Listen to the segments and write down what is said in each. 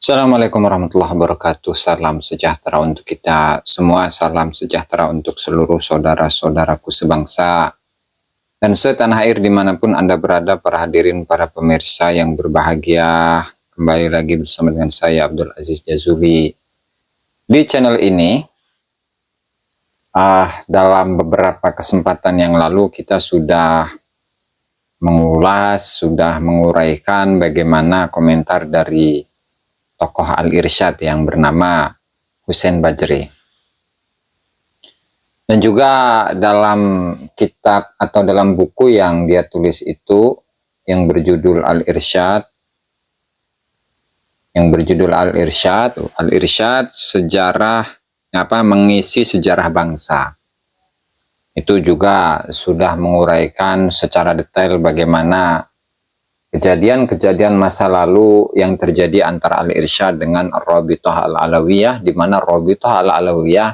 Assalamualaikum warahmatullahi wabarakatuh. Salam sejahtera untuk kita semua. Salam sejahtera untuk seluruh saudara-saudaraku sebangsa dan setanah air dimanapun Anda berada, para hadirin, para pemirsa yang berbahagia. Kembali lagi bersama dengan saya Abdul Aziz Jazuli di channel ini. Dalam beberapa kesempatan yang lalu kita sudah mengulas, sudah menguraikan bagaimana komentar dari tokoh Al-Irsyad yang bernama Husain Bajri. Dan juga dalam kitab atau dalam buku yang dia tulis itu yang berjudul Al-Irsyad, Al-Irsyad sejarah mengisi sejarah bangsa. Itu juga sudah menguraikan secara detail bagaimana kejadian-kejadian masa lalu yang terjadi antara Al-Irsyad dengan Ar-Rabithah Al-Alawiyah, di mana Rabithah Al-Alawiyah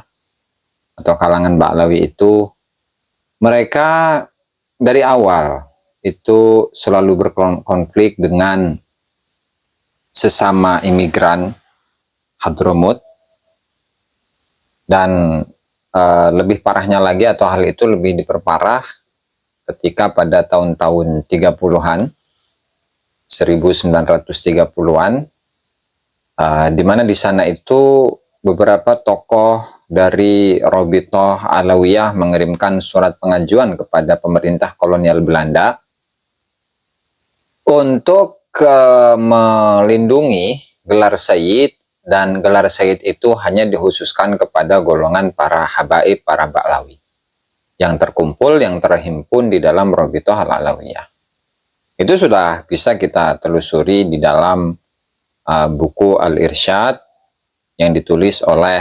atau kalangan Ba'lawi itu mereka dari awal itu selalu berkonflik dengan sesama imigran Hadramut, dan lebih parahnya lagi, atau hal itu lebih diperparah ketika pada tahun-tahun 30-an 1930-an, di mana di sana itu beberapa tokoh dari Rabithah Alawiyah mengirimkan surat pengajuan kepada pemerintah kolonial Belanda untuk melindungi gelar Sayyid, dan gelar Sayyid itu hanya dikhususkan kepada golongan para habaib, para Ba'lawi yang terkumpul, yang terhimpun di dalam Rabithah Al-Alawiyah. Itu sudah bisa kita telusuri di dalam buku Al-Irsyad yang ditulis oleh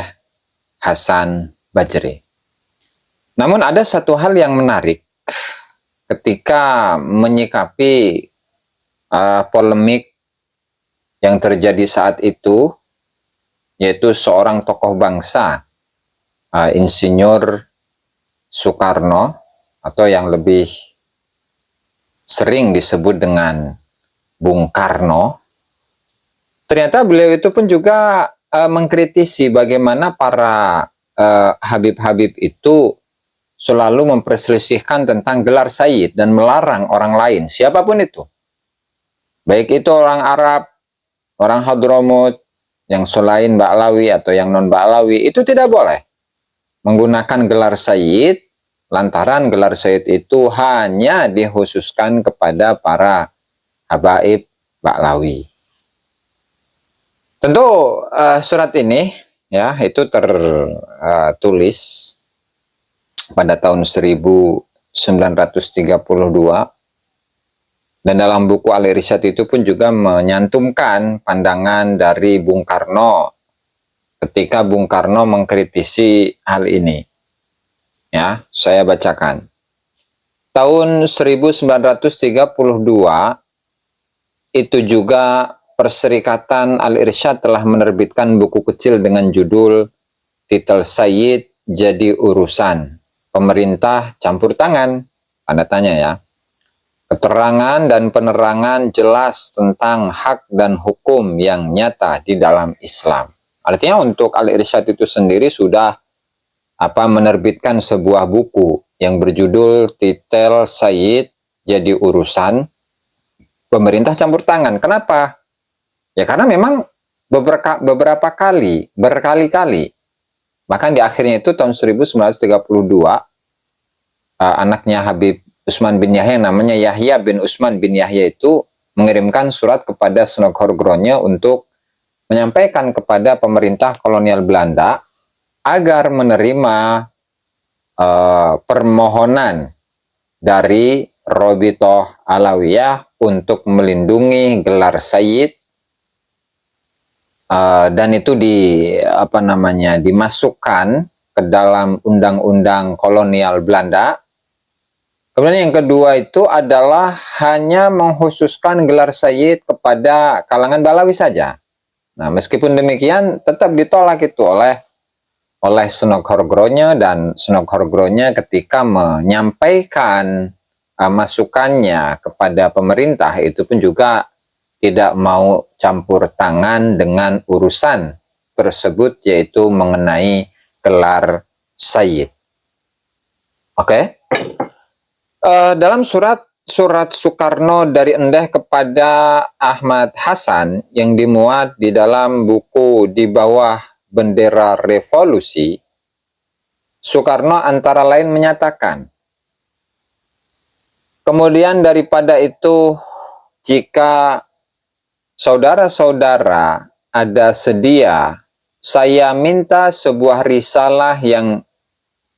Hasan Bajri. Namun ada satu hal yang menarik ketika menyikapi polemik yang terjadi saat itu, yaitu seorang tokoh bangsa, Insinyur Soekarno, atau yang lebih sering disebut dengan Bung Karno. Ternyata beliau itu pun juga mengkritisi bagaimana para habib-habib itu selalu memperselisihkan tentang gelar Sayyid dan melarang orang lain, siapapun itu, baik itu orang Arab, orang Hadramut, yang selain Ba'lawi atau yang non Ba'lawi, itu tidak boleh menggunakan gelar Sayyid, lantaran gelar Sayyid itu hanya dikhususkan kepada para habaib Ba'lawi. Tentu surat ini ya itu tertulis pada tahun 1932, dan dalam buku Al-Irsyad itu pun juga menyantumkan pandangan dari Bung Karno ketika Bung Karno mengkritisi hal ini. Ya, saya bacakan. Tahun 1932 itu juga Perserikatan Al-Irsyad telah menerbitkan buku kecil dengan judul Titel Sayyid Jadi Urusan, Pemerintah Campur Tangan, tanda tanya ya. Keterangan dan penerangan jelas tentang hak dan hukum yang nyata di dalam Islam. Artinya untuk Al-Irsyad itu sendiri sudah menerbitkan sebuah buku yang berjudul Titel Sayyid Jadi Urusan, Pemerintah Campur Tangan. Kenapa? Ya karena memang berkali-kali, bahkan di akhirnya itu tahun 1932, anaknya Habib Utsman bin Yahya, namanya Yahya bin Utsman bin Yahya, itu mengirimkan surat kepada Snogorgrone untuk menyampaikan kepada pemerintah kolonial Belanda agar menerima permohonan dari Rabithah Alawiyah untuk melindungi gelar Sayyid, dan itu dimasukkan ke dalam undang-undang kolonial Belanda. Kemudian yang kedua itu adalah hanya mengkhususkan gelar Sayyid kepada kalangan Ba'lawi saja. Nah, meskipun demikian tetap ditolak itu oleh Snogorgrone, dan Snogorgrone ketika menyampaikan masukannya kepada pemerintah itu pun juga tidak mau campur tangan dengan urusan tersebut, yaitu mengenai gelar Sayyid. Oke. Dalam surat Soekarno dari Endeh kepada Ahmad Hasan yang dimuat di dalam buku Di Bawah Bendera Revolusi, Soekarno antara lain menyatakan, kemudian daripada itu, jika saudara-saudara ada sedia, saya minta sebuah risalah yang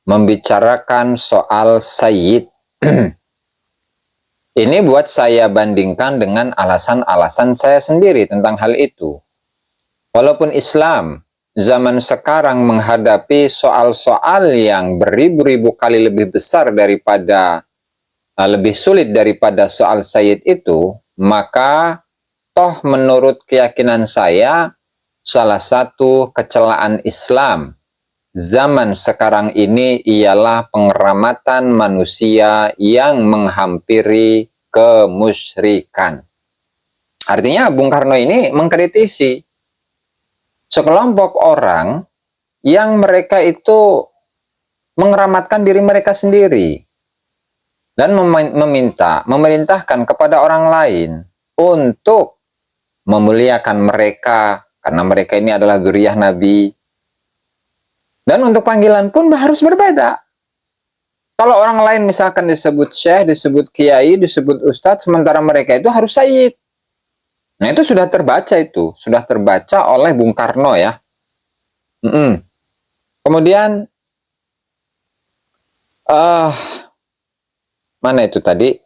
membicarakan soal Sayyid. Ini buat saya bandingkan dengan alasan-alasan saya sendiri tentang hal itu. Walaupun Islam zaman sekarang menghadapi soal-soal yang beribu-ribu kali lebih besar daripada, lebih sulit daripada soal Sayyid itu, maka toh menurut keyakinan saya, salah satu kecelaan Islam zaman sekarang ini ialah pengeramatan manusia yang menghampiri kemusyrikan. Artinya Bung Karno ini mengkritisi sekelompok orang yang mereka itu mengeramatkan diri mereka sendiri dan memerintahkan kepada orang lain untuk memuliakan mereka karena mereka ini adalah dzurriyyah Nabi. Dan untuk panggilan pun harus berbeda. Kalau orang lain misalkan disebut syekh, disebut kiai, disebut ustadz, sementara mereka itu harus sayyid. Nah itu sudah terbaca itu. Sudah terbaca oleh Bung Karno ya. Kemudian, mana itu tadi?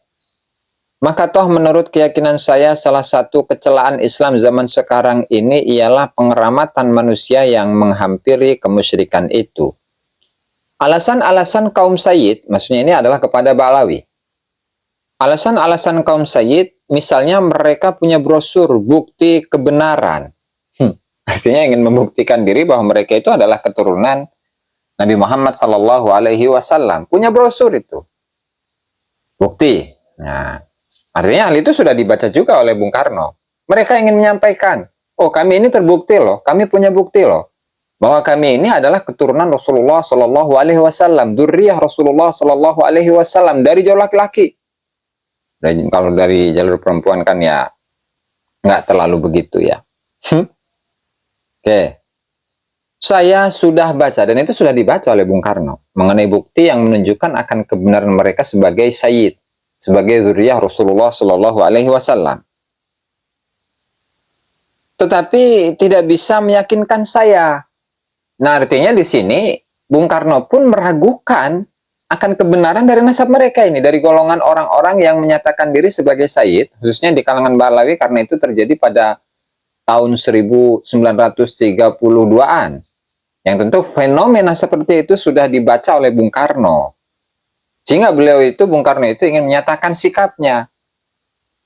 Maka toh menurut keyakinan saya salah satu kecelaan Islam zaman sekarang ini ialah pengeramatan manusia yang menghampiri kemusyrikan itu. Alasan-alasan kaum Sayyid, maksudnya ini adalah kepada Ba'alawi. Alasan-alasan kaum Sayyid, misalnya mereka punya brosur bukti kebenaran. Artinya ingin membuktikan diri bahwa mereka itu adalah keturunan Nabi Muhammad SAW. Punya brosur itu. Bukti. Nah, artinya hal itu sudah dibaca juga oleh Bung Karno. Mereka ingin menyampaikan, oh kami ini terbukti loh, kami punya bukti loh, bahwa kami ini adalah keturunan Rasulullah Shallallahu Alaihi Wasallam, dzurriyyah Rasulullah Shallallahu Alaihi Wasallam dari jalur laki-laki. Dan kalau dari jalur perempuan kan ya nggak terlalu begitu ya. Oke. Saya sudah baca, dan itu sudah dibaca oleh Bung Karno, mengenai bukti yang menunjukkan akan kebenaran mereka sebagai Sayyid, sebagai dzurriyyah Rasulullah Shallallahu Alaihi Wasallam. Tetapi tidak bisa meyakinkan saya. Nah, artinya di sini Bung Karno pun meragukan akan kebenaran dari nasab mereka ini, dari golongan orang-orang yang menyatakan diri sebagai Sayyid, khususnya di kalangan Ba'alawi, karena itu terjadi pada tahun 1932-an. Yang tentu fenomena seperti itu sudah dibaca oleh Bung Karno. Sehingga beliau itu, Bung Karno itu ingin menyatakan sikapnya.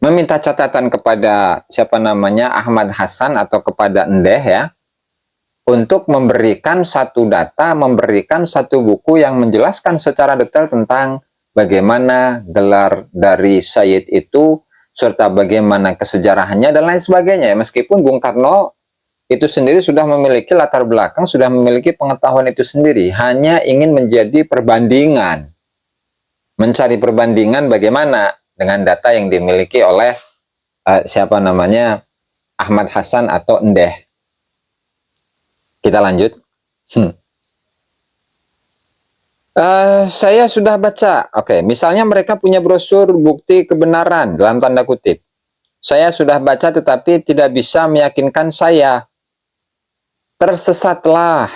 Meminta catatan kepada siapa namanya Ahmad Hasan atau kepada Endeh ya. Untuk memberikan satu data, memberikan satu buku yang menjelaskan secara detail tentang bagaimana gelar dari Sayyid itu, serta bagaimana kesejarahannya dan lain sebagainya. Meskipun Bung Karno itu sendiri sudah memiliki latar belakang, sudah memiliki pengetahuan itu sendiri, hanya ingin menjadi perbandingan. Mencari perbandingan bagaimana dengan data yang dimiliki oleh siapa namanya Ahmad Hasan atau Endeh. Kita lanjut. Saya sudah baca. Oke, misalnya mereka punya brosur bukti kebenaran dalam tanda kutip. Saya sudah baca tetapi tidak bisa meyakinkan saya. Tersesatlah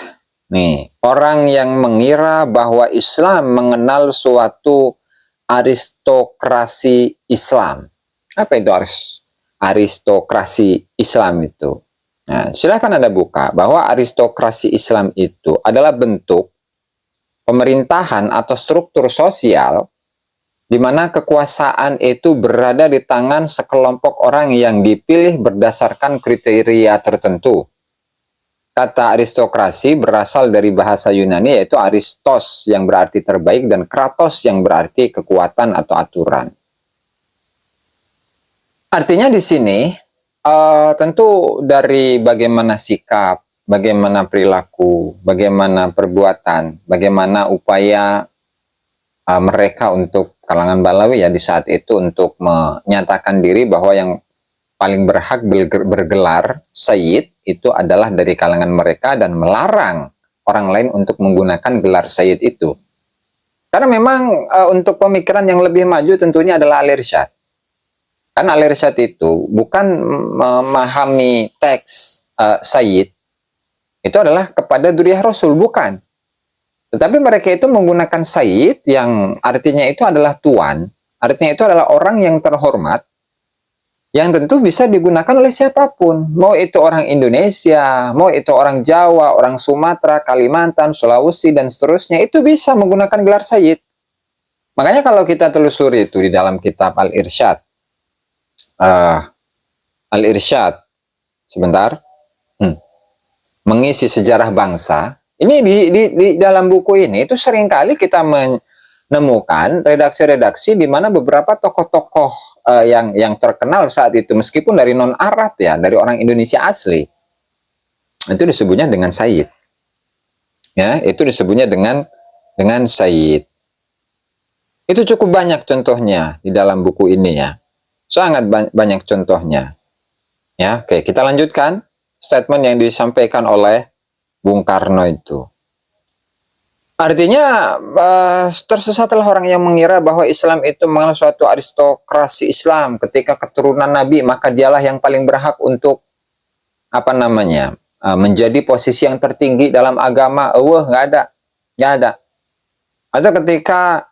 nih orang yang mengira bahwa Islam mengenal suatu aristokrasi Islam. Apa itu aristokrasi Islam itu? Nah, silakan Anda buka bahwa aristokrasi Islam itu adalah bentuk pemerintahan atau struktur sosial di mana kekuasaan itu berada di tangan sekelompok orang yang dipilih berdasarkan kriteria tertentu. Kata aristokrasi berasal dari bahasa Yunani yaitu aristos yang berarti terbaik dan kratos yang berarti kekuatan atau aturan. Artinya di sini Tentu dari bagaimana sikap, bagaimana perilaku, bagaimana perbuatan, bagaimana upaya mereka untuk kalangan Balawi ya di saat itu untuk menyatakan diri bahwa yang paling berhak bergelar Sayyid itu adalah dari kalangan mereka dan melarang orang lain untuk menggunakan gelar Sayyid itu. Karena memang untuk pemikiran yang lebih maju tentunya adalah Al-Irsyad. Karena Al-Irsyad itu bukan memahami teks Sayyid, itu adalah kepada Duriyah Rasul, bukan. Tetapi mereka itu menggunakan Sayyid yang artinya itu adalah tuan, artinya itu adalah orang yang terhormat, yang tentu bisa digunakan oleh siapapun. Mau itu orang Indonesia, mau itu orang Jawa, orang Sumatera, Kalimantan, Sulawesi, dan seterusnya, itu bisa menggunakan gelar Sayyid. Makanya kalau kita telusuri itu di dalam kitab Al-Irsyad, Al-Irsyad, sebentar, mengisi sejarah bangsa, ini di dalam buku ini itu seringkali kita menemukan redaksi-redaksi di mana beberapa tokoh-tokoh yang terkenal saat itu, meskipun dari non-Arab ya, dari orang Indonesia asli, itu disebutnya dengan Sayyid. Ya, itu disebutnya dengan Sayyid. Itu cukup banyak contohnya di dalam buku ini ya. Sangat banyak contohnya. Ya, oke, kita lanjutkan statement yang disampaikan oleh Bung Karno itu. Artinya tersesatlah orang yang mengira bahwa Islam itu mengenal suatu aristokrasi Islam. Ketika keturunan Nabi, maka dialah yang paling berhak untuk menjadi posisi yang tertinggi dalam agama. Nggak ada. Atau ketika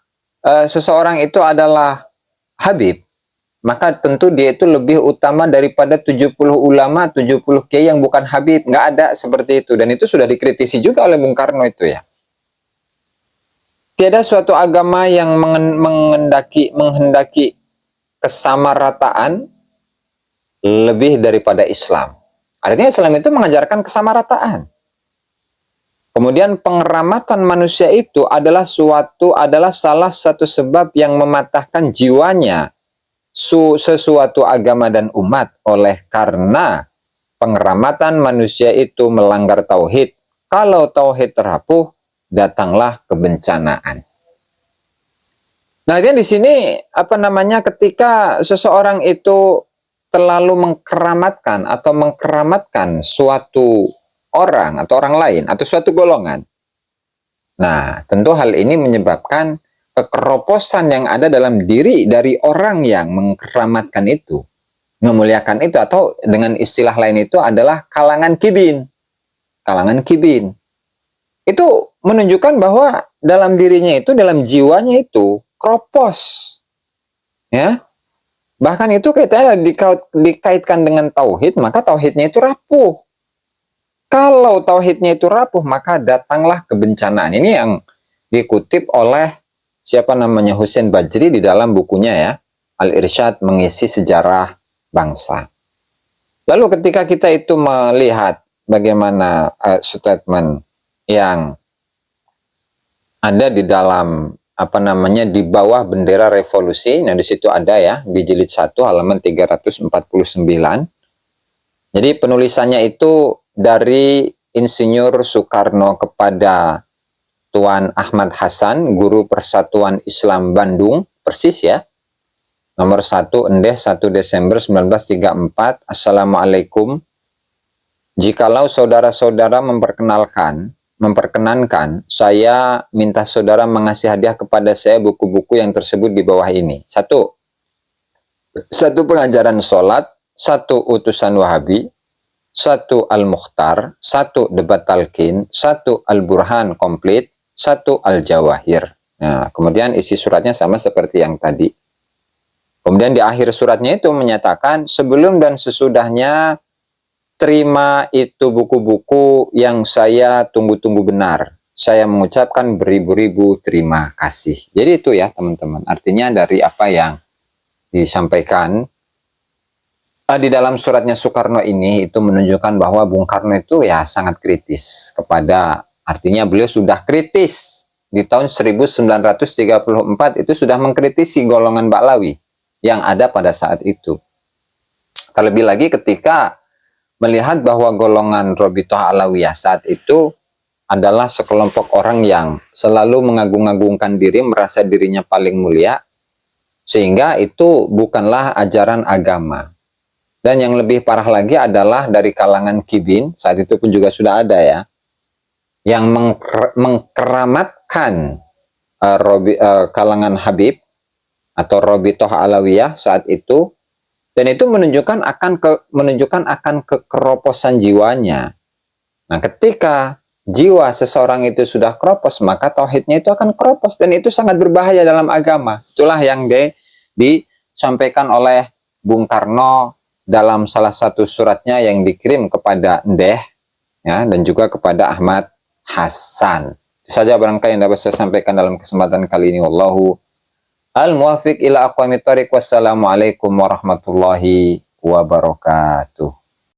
seseorang itu adalah Habib, maka tentu dia itu lebih utama daripada 70 ulama, 70 kiai yang bukan Habib. Nggak ada seperti itu. Dan itu sudah dikritisi juga oleh Bung Karno itu ya. Tiada suatu agama yang menghendaki kesamarataan lebih daripada Islam. Artinya Islam itu mengajarkan kesamarataan. Kemudian pengeramatan manusia itu adalah salah satu sebab yang mematahkan jiwanya sesuatu agama dan umat, oleh karena pengeramatan manusia itu melanggar tauhid. Kalau tauhid terapuh, datanglah kebencanaan. Nah, di sini ketika seseorang itu terlalu mengkeramatkan suatu orang atau orang lain atau suatu golongan. Nah, tentu hal ini menyebabkan kekeroposan yang ada dalam diri dari orang yang mengkeramatkan itu, memuliakan itu, atau dengan istilah lain itu adalah kalangan kibin. Kalangan kibin. Itu menunjukkan bahwa dalam dirinya itu, dalam jiwanya itu kropos. Ya. Bahkan itu kita dikaitkan dengan tauhid, maka tauhidnya itu rapuh. Kalau tauhidnya itu rapuh, maka datanglah kebencanaan. Ini yang dikutip oleh Husain Bajri di dalam bukunya ya, Al-Irsyad mengisi sejarah bangsa. Lalu ketika kita itu melihat bagaimana statement yang ada di dalam di bawah bendera revolusi, nah di situ ada ya, di jilid 1 halaman 349. Jadi penulisannya itu dari Insinyur Soekarno kepada Tuan Ahmad Hasan, Guru Persatuan Islam Bandung, persis ya. Nomor 1 Endeh 1 Desember 1934. Assalamualaikum. Jikalau saudara-saudara memperkenankan, saya minta saudara mengasih hadiah kepada saya buku-buku yang tersebut di bawah ini. 1 pengajaran sholat, 1 utusan Wahabi, 1 Al-Mukhtar, 1 debat talqin, 1 Al-Burhan komplit, 1 Al-Jawahir. Nah, kemudian isi suratnya sama seperti yang tadi. Kemudian di akhir suratnya itu menyatakan, sebelum dan sesudahnya terima itu buku-buku yang saya tunggu-tunggu benar. Saya mengucapkan beribu-ribu terima kasih. Jadi itu ya teman-teman. Artinya dari apa yang disampaikan di dalam suratnya Soekarno ini itu menunjukkan bahwa Bung Karno itu ya sangat kritis kepada, artinya beliau sudah kritis di tahun 1934 itu sudah mengkritisi golongan Ba'lawi yang ada pada saat itu. Terlebih lagi ketika melihat bahwa golongan Robithah Alawiyah saat itu adalah sekelompok orang yang selalu mengagung-agungkan diri, merasa dirinya paling mulia, sehingga itu bukanlah ajaran agama. Dan yang lebih parah lagi adalah dari kalangan kibin, saat itu pun juga sudah ada ya, yang mengkeramatkan kalangan Habib atau Robithah Alawiyah saat itu, dan itu menunjukkan akan kekeroposan jiwanya. Nah, ketika jiwa seseorang itu sudah keropos, maka tauhidnya itu akan keropos, dan itu sangat berbahaya dalam agama. Itulah yang disampaikan oleh Bung Karno dalam salah satu suratnya yang dikirim kepada Ndeh ya, dan juga kepada Ahmad Hasan. Itu saja barangkali yang dapat saya sampaikan dalam kesempatan kali ini. Wallahu al-muwafiq ila aqwamit thoriq. Wassalamualaikum warahmatullahi wabarakatuh.